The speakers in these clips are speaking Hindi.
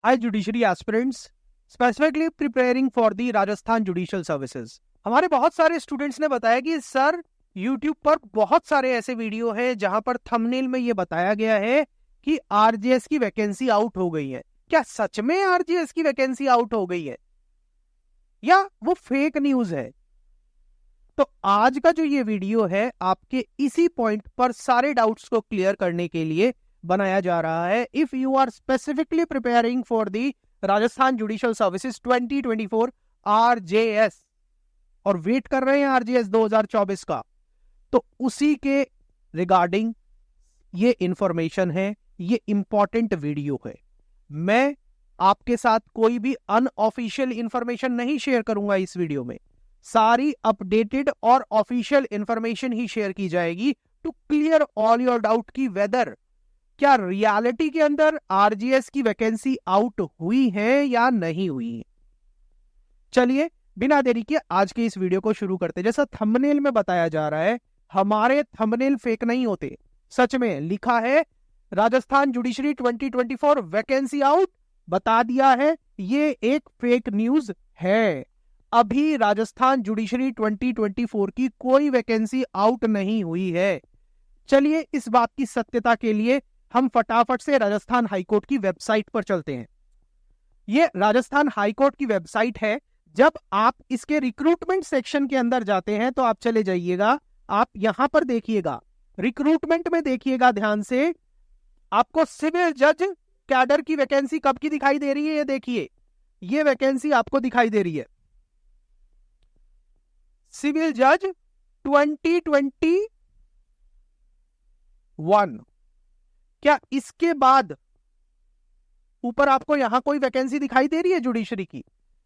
Hi judiciary aspirants, specifically preparing for the Rajasthan judicial services. हमारे बहुत सारे स्टूडेंट्स ने बताया कि सर यूट्यूब पर बहुत सारे ऐसे वीडियो हैं जहां पर थंबनेल में ये बताया गया है कि आरजेएस की वैकेंसी आउट हो गई है। क्या सच में आरजेएस की वैकेंसी आउट हो गई है या वो फेक न्यूज है? तो आज का जो ये वीडियो है आपके इसी पॉइंट पर सारे डाउट्स को क्लियर करने के लिए बनाया जा रहा है। If you are specifically preparing for the Rajasthan judicial services 2024 RJS और वेट कर रहे हैं आरजेएस 2024 का, तो उसी के रिगार्डिंग ये इंफॉर्मेशन है, ये इंपॉर्टेंट वीडियो है। मैं आपके साथ कोई भी अनऑफिशियल इंफॉर्मेशन नहीं शेयर करूंगा इस वीडियो में। सारी अपडेटेड और ऑफिशियल इंफॉर्मेशन ही शेयर की जाएगी to clear all your doubt की वेदर क्या रियलिटी के अंदर आरजीएस की वैकेंसी आउट हुई है या नहीं हुई है। चलिए बिना देरी के आज के इस वीडियो को शुरू करते। जैसा थंबनेल में बताया जा रहा है, हमारे थंबनेल फेक नहीं होते। सच में लिखा है राजस्थान जुडिशरी 2024 वैकेंसी आउट, बता दिया है ये एक फेक न्यूज है। अभी राजस्थान जुडिशरी 2024 की कोई वैकेंसी आउट नहीं हुई है। चलिए इस बात की सत्यता के लिए हम फटाफट से राजस्थान हाईकोर्ट की वेबसाइट पर चलते हैं। ये राजस्थान हाईकोर्ट की वेबसाइट है। जब आप इसके रिक्रूटमेंट सेक्शन के अंदर जाते हैं तो आप चले जाइएगा, आप यहां पर देखिएगा, रिक्रूटमेंट में देखिएगा ध्यान से, आपको सिविल जज कैडर की वैकेंसी कब की दिखाई दे रही है। ये देखिए, ये वैकेंसी आपको दिखाई दे रही है सिविल जज 2021। क्या इसके बाद ऊपर आपको यहां कोई वैकेंसी दिखाई दे रही है जुडिशरी की?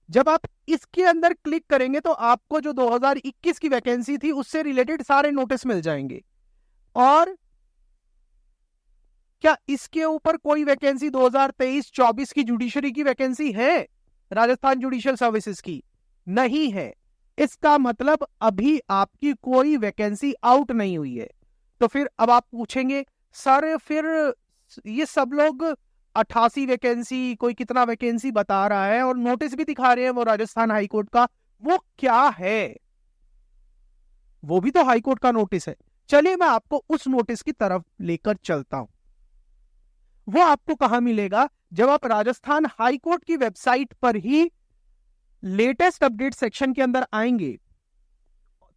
जब आप इसके अंदर क्लिक करेंगे तो आपको जो 2021 की वैकेंसी थी उससे रिलेटेड सारे नोटिस मिल जाएंगे। और क्या इसके ऊपर कोई वैकेंसी 2023-24 की जुडिशरी की वैकेंसी है राजस्थान जुडिशियल सर्विसेज की? नहीं है। इसका मतलब अभी आपकी कोई वैकेंसी आउट नहीं हुई है। तो फिर अब आप पूछेंगे सर फिर ये सब लोग 88 वैकेंसी, कोई कितना वैकेंसी बता रहा है और नोटिस भी दिखा रहे हैं वो राजस्थान हाईकोर्ट का, वो क्या है? वो भी तो हाईकोर्ट का नोटिस है। चलिए मैं आपको उस नोटिस की तरफ लेकर चलता हूं। वो आपको कहां मिलेगा? जब आप राजस्थान हाईकोर्ट की वेबसाइट पर ही लेटेस्ट अपडेट सेक्शन के अंदर आएंगे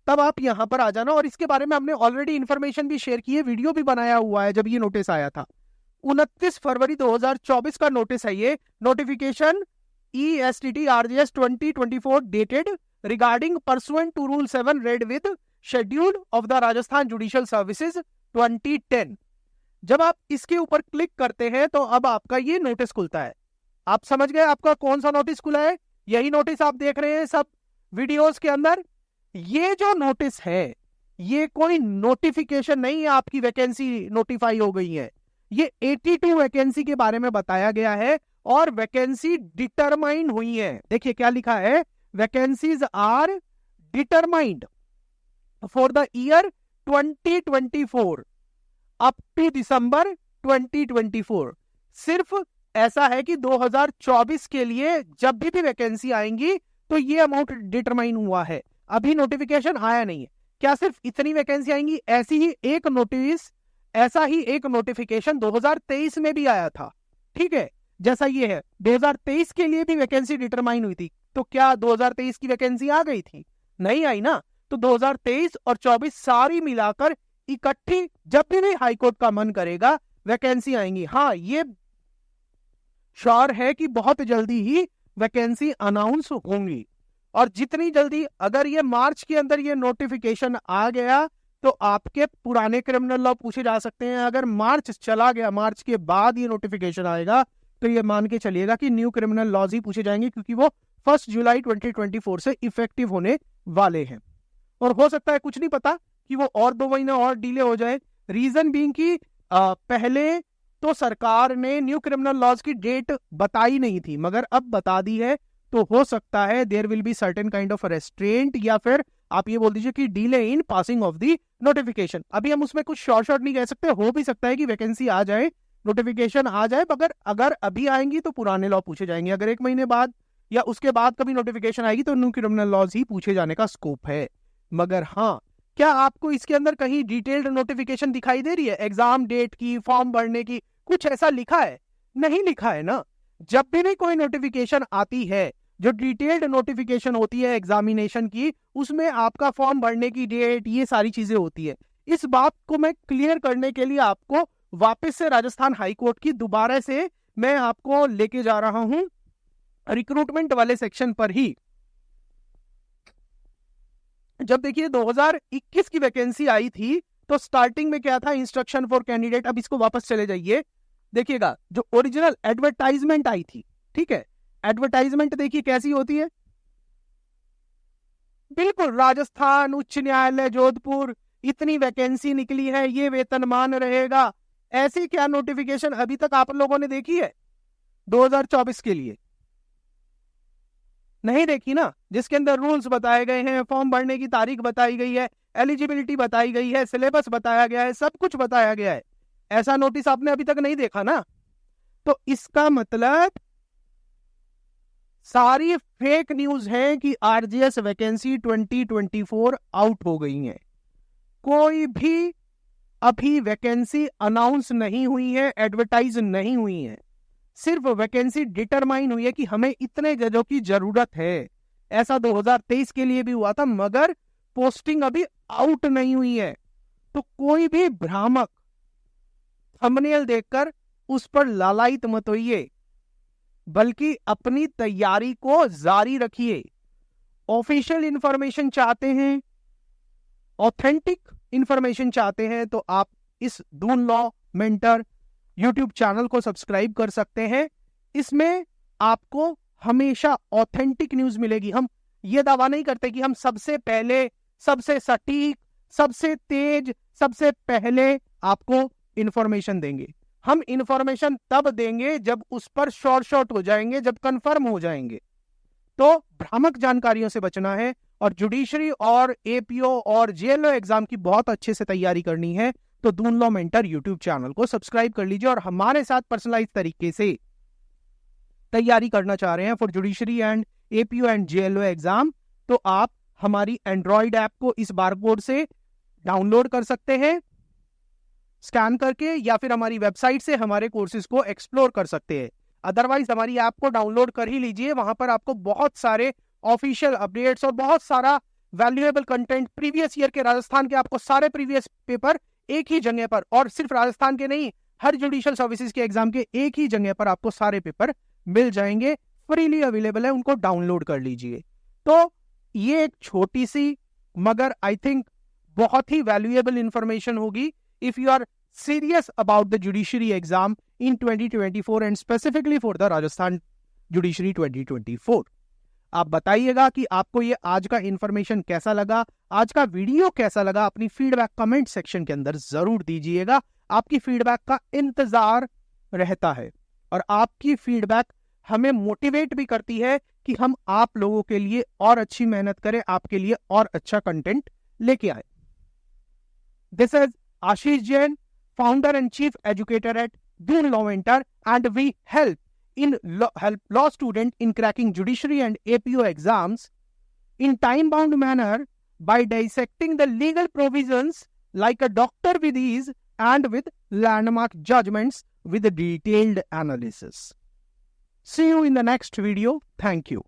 तब आप यहां पर आ जाना। और इसके बारे में हमने ऑलरेडी इंफॉर्मेशन भी शेयर की है, वीडियो भी बनाया हुआ है। जब ये नोटिस आया था 29 फरवरी 2024 का नोटिस है ये, notification ESTT RGS 2024 dated regarding pursuant to rule 7 read with schedule of the Rajasthan judicial services 2010। जब आप इसके ऊपर क्लिक करते हैं तो अब आपका ये नोटिस खुलता है। आप समझ गए आपका कौन सा नोटिस खुला है? यही नोटिस आप देख रहे हैं सब वीडियोस के अंदर। ये जो नोटिस है ये कोई नोटिफिकेशन नहीं है आपकी वैकेंसी नोटिफाई हो गई है। ये 82 वैकेंसी के बारे में बताया गया है और वैकेंसी डिटरमाइन हुई है। देखिए क्या लिखा है, vacancies are determined for the year 2024 up to December 2024। सिर्फ ऐसा है कि 2024 के लिए जब भी वैकेंसी आएंगी तो ये अमाउंट डिटरमाइन हुआ है। अभी नोटिफिकेशन आया नहीं है। क्या सिर्फ इतनी वैकेंसी आएंगी? ऐसी ही एक नोटिस, ऐसा ही एक नोटिफिकेशन 2023 में भी आया था। ठीक है, जैसा ये है 2023 के लिए भी वैकेंसी डिटरमाइन हुई थी। तो क्या 2023 की वैकेंसी आ गई थी? नहीं आई ना। तो 2023 और 24 सारी मिलाकर इकट्ठी जब भी हाईकोर्ट का मन करेगा वैकेंसी आएंगी। हाँ, ये श्योर है कि बहुत जल्दी ही वैकेंसी अनाउंस होंगी। और जितनी जल्दी, अगर ये मार्च के अंदर ये नोटिफिकेशन आ गया तो आपके पुराने क्रिमिनल लॉ पूछे जा सकते हैं। अगर मार्च चला गया, मार्च के बाद ये नोटिफिकेशन आएगा तो ये मान के चलिएगा कि न्यू क्रिमिनल लॉज ही पूछे जाएंगे, क्योंकि वो 1 जुलाई 2024 से इफेक्टिव होने वाले हैं। और हो सकता है, कुछ नहीं पता, कि वो और 2 महीने और डिले हो जाए। रीजन बीइंग कि पहले तो सरकार ने न्यू क्रिमिनल लॉज की डेट बताई नहीं थी, मगर अब बता दी है। तो हो सकता है there will be certain kind of restraint, या फिर आप ये बोल दीजिए कि delay in passing of the notification. अभी हम उसमें कुछ शॉर्ट नहीं कह सकते। हो भी सकता है कि वैकेंसी आ जाए नोटिफिकेशन आ जाए, मगर अगर अभी आएंगी तो पुराने लॉ पूछे जाएंगे, अगर 1 महीने बाद या उसके बाद कभी नोटिफिकेशन आएगी तो न्यू क्रिमिनल लॉज ही पूछे जाने का स्कोप है। मगर हाँ, क्या आपको इसके अंदर कहीं डिटेल्ड नोटिफिकेशन दिखाई दे रही है एग्जाम डेट की, फॉर्म भरने की? कुछ ऐसा लिखा है? नहीं लिखा है ना। जब भी कोई नोटिफिकेशन आती है, जो डिटेल्ड नोटिफिकेशन होती है एग्जामिनेशन की, उसमें आपका फॉर्म भरने की डेट, ये सारी चीजें होती है। इस बात को मैं क्लियर करने के लिए आपको वापस से राजस्थान हाई कोर्ट की दोबारा से मैं आपको लेके जा रहा हूं रिक्रूटमेंट वाले सेक्शन पर ही। जब देखिए 2021 की वैकेंसी आई थी तो स्टार्टिंग में क्या था, इंस्ट्रक्शन फॉर कैंडिडेट। अब इसको वापस चले जाइए, देखिएगा जो ओरिजिनल एडवर्टाइजमेंट आई थी, ठीक है, एडवर्टाइजमेंट देखिए कैसी होती है। बिल्कुल राजस्थान उच्च न्यायालय जोधपुर, इतनी वैकेंसी निकली है, ये वेतनमान रहेगा, ऐसी क्या नोटिफिकेशन अभी तक आप लोगों ने देखी है 2024 के लिए? नहीं देखी ना, जिसके अंदर रूल्स बताए गए हैं, फॉर्म भरने की तारीख बताई गई है, एलिजिबिलिटी बताई गई है, सिलेबस बताया गया है, सब कुछ बताया गया है। ऐसा नोटिस आपने अभी तक नहीं देखा ना। तो इसका मतलब सारी फेक न्यूज है कि आरजीएस वैकेंसी 2024 आउट हो गई है। कोई भी अभी वैकेंसी अनाउंस नहीं हुई है, एडवर्टाइज नहीं हुई है, सिर्फ वैकेंसी डिटरमाइन हुई है कि हमें इतने जजों की जरूरत है। ऐसा 2023 के लिए भी हुआ था, मगर पोस्टिंग अभी आउट नहीं हुई है। तो कोई भी भ्रामक थंबनेल देखकर उस पर लालायित मत होइए, बल्कि अपनी तैयारी को जारी रखिए। ऑफिशियल इंफॉर्मेशन चाहते हैं, ऑथेंटिक इंफॉर्मेशन चाहते हैं, तो आप इस Doon law mentor YouTube channel को सब्सक्राइब कर सकते हैं। इसमें आपको हमेशा ऑथेंटिक न्यूज मिलेगी। हम ये दावा नहीं करते कि हम सबसे पहले, सबसे सटीक, सबसे तेज, सबसे पहले आपको इंफॉर्मेशन देंगे। हम इंफॉर्मेशन तब देंगे जब उस पर शॉर्ट हो जाएंगे, जब कंफर्म हो जाएंगे। तो भ्रामक जानकारियों से बचना है और जुडिशरी और एपीओ और जेएलओ एग्जाम की बहुत अच्छे से तैयारी करनी है तो Doon law mentor YouTube channel को सब्सक्राइब कर लीजिए और हमारे साथ पर्सनलाइज तरीके से तैयारी करना चाह रहे हैं for judiciary and APO and JLO exam, तो आप हमारी एंड्रॉइड ऐप को इस बारकोड से डाउनलोड कर सकते हैं स्कैन करके, या फिर हमारी वेबसाइट से हमारे कोर्सेज को एक्सप्लोर कर सकते हैं। अदरवाइज हमारी ऐप को डाउनलोड कर ही लीजिए, वहां पर आपको बहुत सारे ऑफिशियल अपडेट्स और बहुत सारा वैल्यूएबल कंटेंट, प्रीवियस ईयर के राजस्थान के आपको सारे प्रीवियस पेपर एक ही जगह पर, और सिर्फ राजस्थान के नहीं, हर जुडिशियल सर्विसेज के एग्जाम के एक ही जगह पर आपको सारे पेपर मिल जाएंगे, फ्रीली अवेलेबल है, उनको डाउनलोड कर लीजिए। तो ये एक छोटी सी मगर आई थिंक बहुत ही वैल्यूएबल इंफॉर्मेशन होगी if you are serious about the judiciary exam in 2024 and specifically for the Rajasthan Judiciary 2024। आप बताइएगा कि आपको ये आज का इंफॉर्मेशन कैसा लगा, आज का वीडियो कैसा लगा। अपनी फीडबैक कमेंट सेक्शन के अंदर जरूर दीजिएगा। आपकी फीडबैक का इंतजार रहता है और आपकी फीडबैक हमें मोटिवेट भी करती है कि हम आप लोगों के लिए और अच्छी मेहनत करें, आपके लिए और अच्छा कंटेंट लेके आए। This is Ashish Jain, founder and chief educator at Doon Law Mentor, and we help law student in cracking judiciary and APO exams in time-bound manner by dissecting the legal provisions like a doctor with ease and with landmark judgments with detailed analysis. See you in the next video. Thank you.